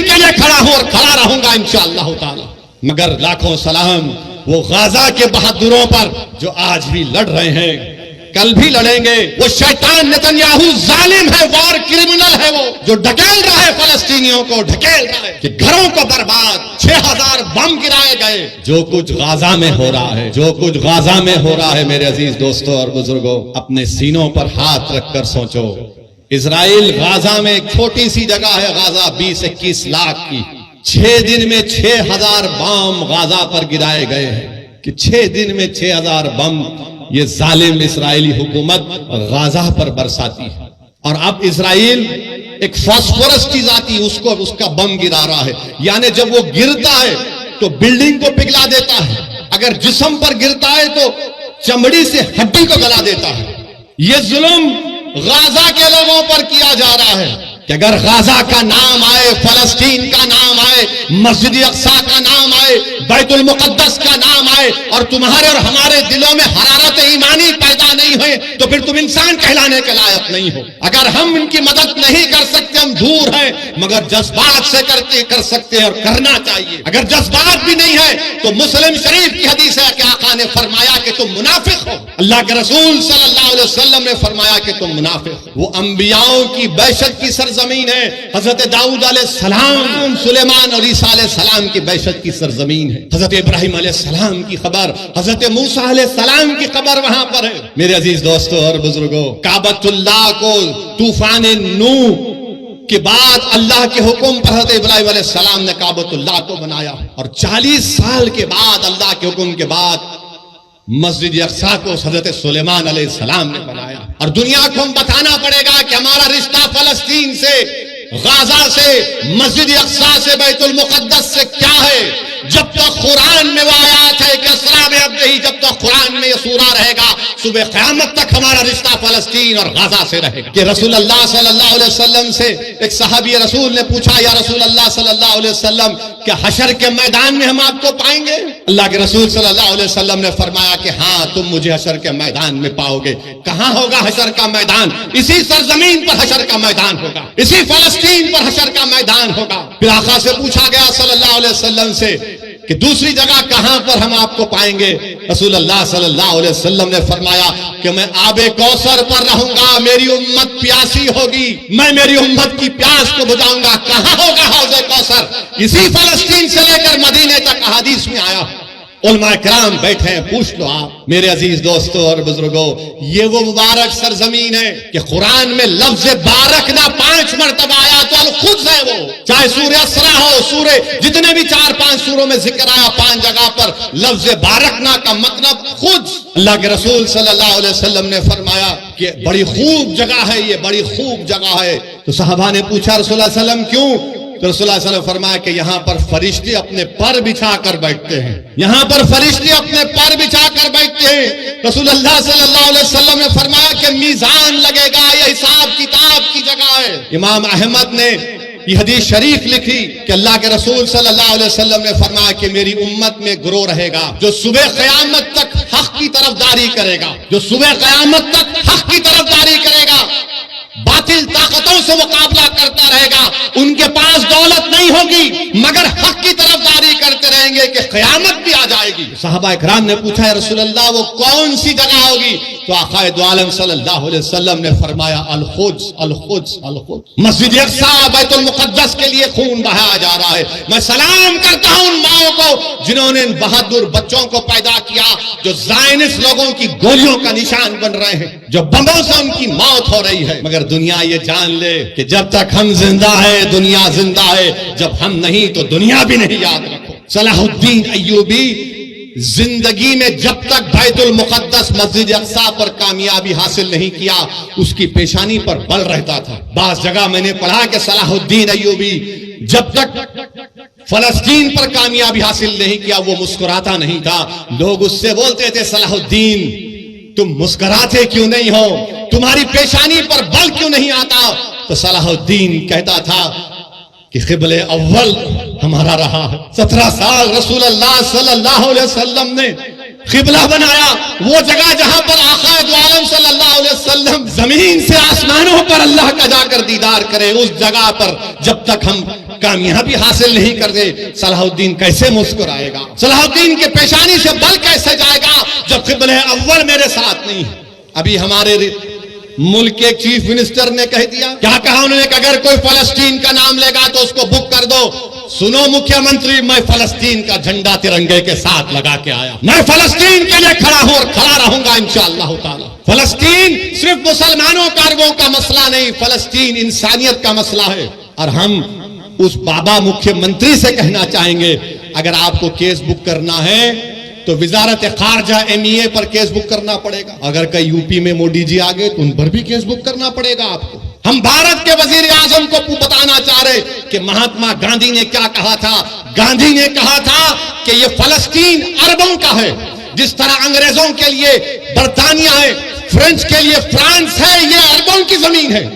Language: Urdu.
کے لیے کھڑا ہوں اور کھڑا رہوں گا انشاءاللہ تعالی. مگر لاکھوں سلام وہ غازہ کے بہادروں پر جو آج بھی لڑ رہے ہیں، کل بھی لڑیں گے. وہ شیطان نتنیاہو ظالم ہے، وار کرمنل ہے، وہ جو ڈھکیل رہا ہے فلسطینیوں کو، ڈھکیل رہا ہے کہ گھروں کو برباد. 6000 بم گرائے گئے. جو کچھ غازہ میں ہو رہا ہے، جو کچھ غازہ میں ہو رہا ہے میرے عزیز دوستوں اور بزرگوں، اپنے سینوں پر ہاتھ رکھ کر سوچو. اسرائیل غازہ میں ایک چھوٹی سی جگہ ہے، غازہ 20-21 لاکھ کی. 6 دن میں 6000 بم غازہ پر گرائے گئے ہیں کہ 6 دن میں 6000 بم یہ ظالم اسرائیلی حکومت غازہ پر برساتی ہے. اور اب اسرائیل ایک فاسفورس چیز آتی ہے، اس کا بم گرا رہا ہے. یعنی جب وہ گرتا ہے تو بلڈنگ کو پگھلا دیتا ہے، اگر جسم پر گرتا ہے تو چمڑی سے ہڈی کو گلا دیتا ہے. یہ ظلم غازہ کے لوگوں پر کیا جا رہا ہے کہ اگر غازہ کا نام آئے، فلسطین کا نام آئے، مسجد اقصی کا نام آئے، بیت المقدس کا نام آئے اور تمہارے اور ہمارے دلوں میں حرارت ایمانی پیدا نہیں ہوئے تو پھر تم انسان کہلانے کے لائق نہیں ہو. اگر ہم ان کی مدد نہیں کر سکتے، ہم دور ہیں، مگر جذبات سے کر سکتے ہیں اور کرنا چاہیے. اگر جذبات بھی نہیں ہے تو مسلم شریف کی حدیث ہے کہ آقا نے فرمایا کہ تم منافق ہو. اللہ کے رسول صلی اللہ علیہ وسلم نے فرمایا کہ تم منافق ہو. وہ انبیاؤں کی بعثت کی سرزمین ہے. حضرت داؤد علیہ السلام، سلیمان اور عیسیٰ علیہ السلام کی بعثت کی سرزمین ہے. حضرت ابراہیم علیہ السلام کی خبر، حضرت موسیٰ علیہ السلام کی خبر وہاں پر ہے. میرے عزیز دوستو اور بزرگوں، کعبۃ اللہ کو طوفان نوح کے بعد اللہ کے حکم پر حضرت ابراہیم علیہ السلام نے کعبۃ اللہ کو بنایا اور 40 سال کے بعد اللہ کے حکم کے بعد مسجد اقصی کو حضرت سلیمان علیہ السلام نے بنایا. اور دنیا کو ہم بتانا پڑے گا کہ ہمارا رشتہ فلسطین سے، غازہ سے، مسجد اقصی سے، بیت المقدس سے کیا ہے. جب تک قرآن میں وہ آیات ہے کہ اسرا بعبدہ، جب تک قرآن میں یہ سورہ رہے گا، صبح قیامت تک ہمارا رشتہ فلسطین اور غازہ سے رہے گا. کہ رسول اللہ صلی اللہ علیہ وسلم سے ایک صحابی رسول نے پوچھا، یا رسول اللہ صلی اللہ علیہ وسلم کہ حشر کے میدان میں ہم آپ کو پائیں گے؟ اللہ کے رسول صلی اللہ علیہ وسلم نے فرمایا کہ ہاں، تم مجھے حشر کے میدان میں پاؤ گے. کہاں ہوگا حشر کا میدان؟ اسی سرزمین پر حشر کا میدان ہوگا، اسی فلسطین پر حشر کا میدان ہوگا. پھر آقا سے پوچھا گیا صلی اللہ علیہ وسلم سے کہ دوسری جگہ کہاں پر ہم آپ کو پائیں گے؟ رسول اللہ صلی اللہ علیہ وسلم نے فرمایا کہ میں آب کوثر پر رہوں گا، میری امت پیاسی ہوگی، میں میری امت کی پیاس کو بجھاؤں گا. کہاں ہوگا حوض کوثر؟ اسی فلسطین سے لے کر مدینے تک احادیث میں آیا. علماء کرام بیٹھے ہیں، پوچھ لو آپ. میرے عزیز دوستو اور بزرگوں، یہ وہ مبارک سرزمین ہے کہ قرآن میں لفظ بارک نہ 5 مرتبہ آیا تو الخدس ہے وہ. چاہے سورہ اسرا ہو، سورہ جتنے بھی 4-5 سوروں میں ذکر آیا، 5 جگہ پر لفظ بارکنا کا مطلب خود. اللہ کے رسول صلی اللہ علیہ وسلم نے فرمایا کہ بڑی خوب جگہ ہے یہ، بڑی خوب جگہ ہے. تو صحابہ نے پوچھا رسول اللہ علیہ وسلم کیوں؟ تو رسول اللہ صلی اللہ علیہ وسلم فرمایا کہ یہاں پر فرشتے اپنے پر بچھا کر بیٹھتے ہیں، یہاں پر فرشتے اپنے پر بچھا کر بیٹھتے ہیں. رسول اللہ صلی اللہ علیہ وسلم نے فرمایا کہ میزان لگے گا، یہ حساب کتاب کی جگہ ہے. امام احمد نے یہ حدیث شریف لکھی کہ اللہ کے رسول صلی اللہ علیہ وسلم نے فرمایا کہ میری امت میں گروہ رہے گا جو صبح قیامت تک حق کی طرفداری کرے گا، جو صبح قیامت تک حق کی طرفداری کرے گا، باطل طاقتوں سے مقابلہ کرتا رہے گا. ان کے پاس دولت نہیں ہوگی مگر حق کی طرفداری کرتے رہیں گے کہ قیامت بھی آ جائے گی. صحابہ اکرام نے پوچھا، یا رسول اللہ وہ کون سی جگہ ہوگی؟ تو آقا دو عالم صلی اللہ علیہ وسلم نے فرمایا القدس، القدس، القدس. مسجد اقصی، بیت المقدس کے لیے خون بہایا جا رہا ہے. میں سلام کرتا ہوں ان ماؤں کو جنہوں نے ان بہادر بچوں کو پیدا کیا جو زائنس لوگوں کی گولیوں کا نشان بن رہے ہیں، جو بموں سے ان کی موت ہو رہی ہے. مگر دنیا یہ جان لے کہ جب تک ہم زندہ ہے دنیا زندہ ہے، جب ہم نہیں تو دنیا بھی نہیں. یاد رکھو، صلاح الدین ایوبی زندگی میں جب تک بیت المقدس مسجد اقصی پر کامیابی حاصل نہیں کیا، اس کی پیشانی پر بل رہتا تھا. بعض جگہ میں نے پڑھا کہ صلاح الدین ایوبی جب تک فلسطین پر کامیابی حاصل نہیں کیا وہ مسکراتا نہیں تھا. لوگ اس سے بولتے تھے صلاح الدین تم مسکراتے کیوں نہیں ہو، تمہاری پیشانی پر بل کیوں نہیں آتا؟ تو صلاح الدین کہتا تھا کہ قبل اول ہمارا رہا ہے. 17 سال رسول اللہ صلی اللہ علیہ وسلم نے قبلہ بنایا، وہ جگہ جہاں پر آقا دو عالم صلی اللہ علیہ وسلم زمین سے آسمانوں پر اللہ کا جا کر دیدار کرے، اس جگہ پر جب تک ہم کامیابی حاصل نہیں کر دے، صلاح الدین کیسے مسکرائے گا؟ صلاح الدین کے پیشانی سے بل کیسے جائے گا جب قبلہ اول میرے ساتھ نہیں؟ ابھی ہمارے ملک کے چیف منسٹر نے کہہ دیا، کیا کہا انہوں نے کہ اگر کوئی فلسطین کا نام لے گا تو اس کو بک کر دو۔ سنو مکھیہ منتری، میں فلسطین کا جھنڈا ترنگے کے ساتھ لگا کے آیا، میں فلسطین کے لیے کھڑا ہوں اور کھڑا رہوں گا انشاءاللہ تعالی۔ فلسطین صرف مسلمانوں کا عربوں کا مسئلہ نہیں، فلسطین انسانیت کا مسئلہ ہے۔ اور ہم اس بابا مکھیہ منتری سے کہنا چاہیں گے، اگر آپ کو کیس بک کرنا ہے تو وزارت خارجہ MEA پر کیس بک کرنا پڑے گا، اگر کئی UP میں مودی جی آگے تو ان پر بھی کیس بک کرنا پڑے گا آپ کو۔ ہم بھارت کے وزیر اعظم کو بتانا چاہ رہے کہ مہاتما گاندھی نے کیا کہا تھا۔ گاندھی نے کہا تھا کہ یہ فلسطین عربوں کا ہے، جس طرح انگریزوں کے لیے برطانیہ ہے، فرینچ کے لیے فرانس ہے، یہ عربوں کی زمین ہے۔